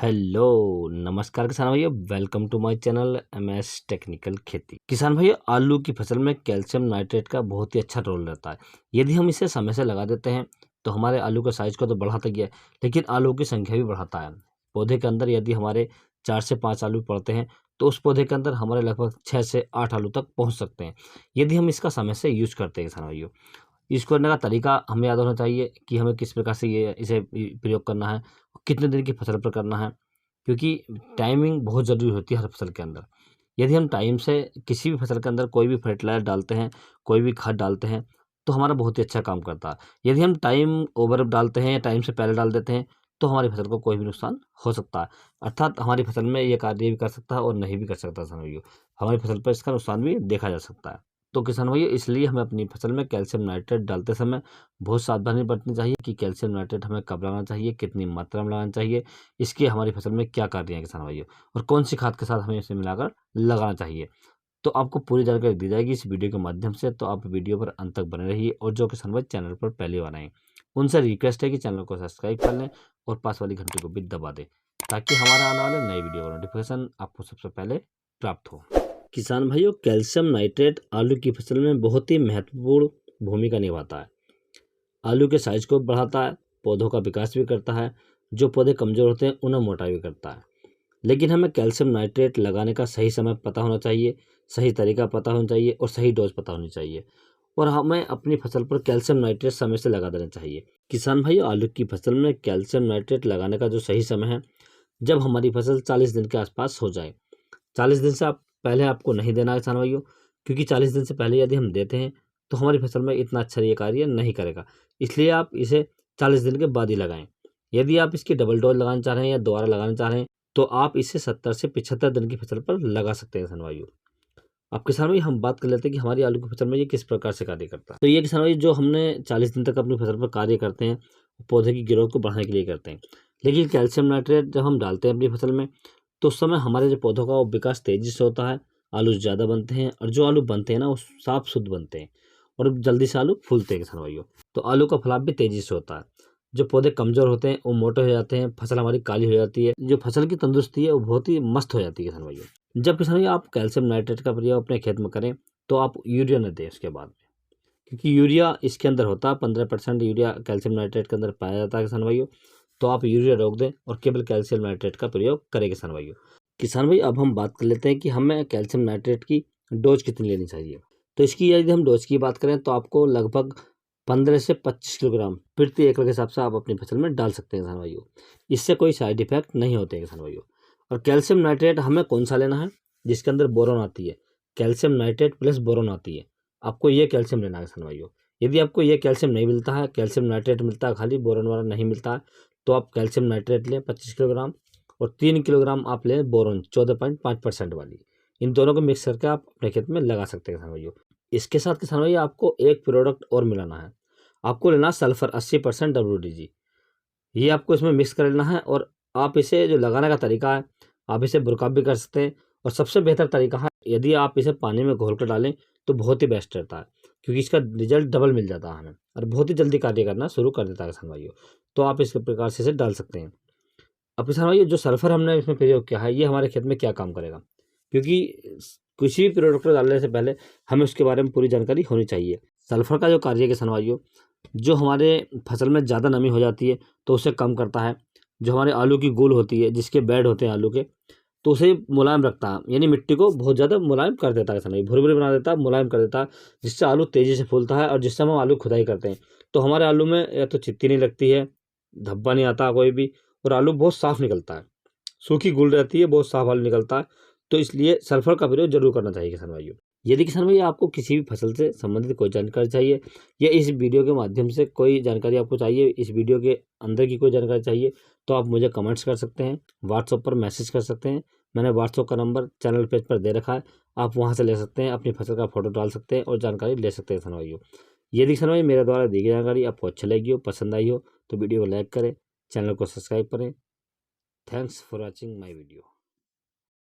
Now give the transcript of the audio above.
Hello नमस्कार किसान भाइयों, welcome to my channel MS technical खेती। किसान भाइयों, आलू की फसल में कैल्शियम नाइट्रेट का बहुत ही अच्छा रोल रहता है। यदि हम इसे समय से लगा देते हैं तो हमारे आलू के साइज को तो बढ़ाता ही है, लेकिन आलू की संख्या भी बढ़ाता है। पौधे के अंदर यदि हमारे 4 से 5 आलू पड़ते हैं तो उस पौधे के अंदर हमारे लगभग 6 से 8 आलू तक पहुँच सकते हैं, यदि हम इसका समय से यूज करते हैं। किसान भाइयों, यूज़ करने का तरीका हमें याद होना चाहिए कि हमें किस प्रकार से इसे प्रयोग करना है, कितने दिन की फसल पर करना है, क्योंकि टाइमिंग बहुत ज़रूरी होती है हर फसल के अंदर। यदि हम टाइम से किसी भी फसल के अंदर कोई भी फर्टिलाइज़र डालते हैं, कोई भी खाद डालते हैं, तो हमारा बहुत ही अच्छा काम करता है। यदि हम टाइम ओवर डालते हैं या टाइम से पहले डाल देते हैं, तो हमारी फसल को कोई भी नुकसान हो सकता है। अर्थात हमारी फसल में ये कार्य भी कर सकता है और नहीं भी कर सकता समझिए। हमारी फसल पर इसका नुकसान भी देखा जा सकता है। तो किसान भाइयों, इसलिए हमें अपनी फसल में कैल्शियम नाइट्रेट डालते समय बहुत सावधानी बरतनी चाहिए कि कैल्शियम नाइट्रेट हमें कब लगाना चाहिए, कितनी मात्रा में लगाना चाहिए, इसके हमारी फसल में क्या कार्य हैं किसान भाइयों, और कौन सी खाद के साथ हमें इसे मिलाकर लगाना चाहिए। तो आपको पूरी जानकारी दी जाएगी इस वीडियो के माध्यम से, तो आप वीडियो पर अंत तक बने रहिए। और जो किसान भाई चैनल पर पहली बार आए, उनसे रिक्वेस्ट है कि चैनल को सब्सक्राइब कर लें और पास वाली घंटी को भी दबा दें, ताकि हमारा आने वाले नए वीडियो का नोटिफिकेशन आपको सबसे पहले प्राप्त हो। किसान भाइयों, कैल्शियम नाइट्रेट आलू की फसल में बहुत ही महत्वपूर्ण भूमिका निभाता है। आलू के साइज को बढ़ाता है, पौधों का विकास भी करता है, जो पौधे कमजोर होते हैं उन्हें मोटा भी करता है। लेकिन हमें कैल्शियम नाइट्रेट लगाने का सही समय पता होना चाहिए, सही तरीका पता होना चाहिए और सही डोज पता होनी चाहिए। और हमें अपनी फसल पर कैल्शियम नाइट्रेट समय से लगा देना चाहिए। किसान भाइयों, आलू की फसल में कैल्शियम नाइट्रेट लगाने का जो सही समय है, जब हमारी फसल 40 दिन के आसपास हो जाए। 40 दिन से आप पहले आपको नहीं देना है किसान भाइयों, क्योंकि 40 दिन से पहले यदि हम देते हैं तो हमारी फसल में इतना अच्छा ये कार्य नहीं करेगा। इसलिए आप इसे 40 दिन के बाद ही लगाएं। यदि आप इसकी डबल डोज लगाना चाह रहे हैं या दोबारा लगाना चाह रहे हैं, तो आप इसे 70 से 75 दिन की फसल पर लगा सकते हैं किसान भाइयों। अब किसान भाई, हम बात कर लेते हैं कि हमारी आलू की फसल में ये किस प्रकार से कार्य करता है। तो ये किसान भाई, जो हमने 40 दिन तक अपनी फसल पर कार्य करते हैं, पौधे की ग्रोथ को बढ़ाने के लिए करते हैं। लेकिन कैल्शियम नाइट्रेट जब हम डालते हैं अपनी फसल में, तो उस समय हमारे जो पौधों का वो विकास तेजी से होता है, आलू ज़्यादा बनते हैं, और जो आलू बनते हैं ना वो साफ शुद्ध बनते हैं और जल्दी से आलू फूलते हैं किसान भाइयों। तो आलू का फलाव भी तेजी से होता है। जो पौधे कमज़ोर होते हैं वो मोटे हो जाते हैं, फसल हमारी काली हो जाती है, जो फसल की तंदुरुस्ती है वो बहुत ही मस्त हो जाती है किसान भाइयों। जब किसान भाइयों आप कैल्शियम नाइट्रेट का प्रयोग अपने खेत में करें, तो आप यूरिया न दें उसके बाद में, क्योंकि यूरिया इसके अंदर होता है 15% यूरिया कैल्शियम नाइट्रेट के अंदर पाया जाता है किसान भाइयों। तो आप यूरिया रोक दें और केवल कैल्शियम नाइट्रेट का प्रयोग करें किसान भाइयों। किसान भाई, अब हम बात कर लेते हैं कि हमें कैल्शियम नाइट्रेट की डोज कितनी लेनी चाहिए। तो इसकी यदि हम डोज की बात करें तो आपको लगभग 15 से 25 किलोग्राम प्रति एकड़ के हिसाब से आप अपनी फसल में डाल सकते हैं किसान भाइयों। इससे कोई साइड इफेक्ट नहीं होते हैं किसान भाइयों। और कैल्शियम नाइट्रेट हमें कौन सा लेना है, जिसके अंदर बोरोन आती है, कैल्शियम नाइट्रेट प्लस बोरोन आती है, आपको ये कैल्शियम लेना है किसान भाइयों। यदि आपको ये कैल्शियम नहीं मिलता है, कैल्शियम नाइट्रेट मिलता है खाली, बोरोन वाला नहीं मिलता है, तो आप कैल्शियम नाइट्रेट लें 25 किलोग्राम, और 3 किलोग्राम आप लें बोरोन 14.5% वाली। इन दोनों को मिक्स करके आप अपने खेत में लगा सकते हैं किसान भाइयों। इसके साथ किसान भाइयों आपको एक प्रोडक्ट और मिलाना है, आपको लेना सल्फर 80% WDG। ये आपको इसमें मिक्स कर लेना है, और आप इसे जो लगाने का तरीका है, आप इसे बुरकाब भी कर सकते हैं। और सबसे बेहतर तरीका है, यदि आप इसे पानी में घोल कर डालें तो बहुत ही बेस्ट रहता है, क्योंकि इसका रिजल्ट डबल मिल जाता है हमें, और बहुत ही जल्दी कार्य करना शुरू कर देता है किसान भाइयों। तो आप इस प्रकार से इसे डाल सकते हैं। अब किसान भाई, जो सल्फर हमने इसमें प्रयोग किया है, ये हमारे खेत में क्या काम करेगा, क्योंकि किसी भी प्रोडक्ट को डालने से पहले हमें उसके बारे में पूरी जानकारी होनी चाहिए। सल्फर का जो कार्य है किसान भाइयों, जो हमारे फसल में ज़्यादा नमी हो जाती है तो उसे कम करता है। जो हमारे आलू की गोल होती है, जिसके बेड होते हैं आलू के, तो उसे मुलायम रखता है, यानी मिट्टी को बहुत ज़्यादा मुलायम कर देता है किसान भाई, भुरभुरी बना देता है, मुलायम कर देता है, जिससे आलू तेज़ी से फूलता है। और जिससे हम आलू खुदाई करते हैं तो हमारे आलू में या तो चित्ती नहीं लगती है, धब्बा नहीं आता कोई भी, और आलू बहुत साफ निकलता है, सूखी गुल रहती है, बहुत साफ आलू निकलता है। तो इसलिए सल्फर का प्रयोग जरूर करना चाहिए किसान भाइयों। यदि किसान भाई आपको किसी भी फसल से संबंधित कोई जानकारी चाहिए, या इस वीडियो के माध्यम से कोई जानकारी आपको चाहिए, इस वीडियो के अंदर की कोई जानकारी चाहिए, तो आप मुझे कमेंट्स कर सकते हैं, व्हाट्सएप पर मैसेज कर सकते हैं। मैंने व्हाट्सएप का नंबर चैनल पेज पर दे रखा है, आप वहाँ से ले सकते हैं, अपनी फसल का फोटो डाल सकते हैं और जानकारी ले सकते हैं किसान भाइयों। यदि किसान भाई मेरे द्वारा दी गई जानकारी आपको अच्छी लगी हो, पसंद आई हो, तो वीडियो को लाइक करें, चैनल को सब्सक्राइब करें। Thanks for watching my video.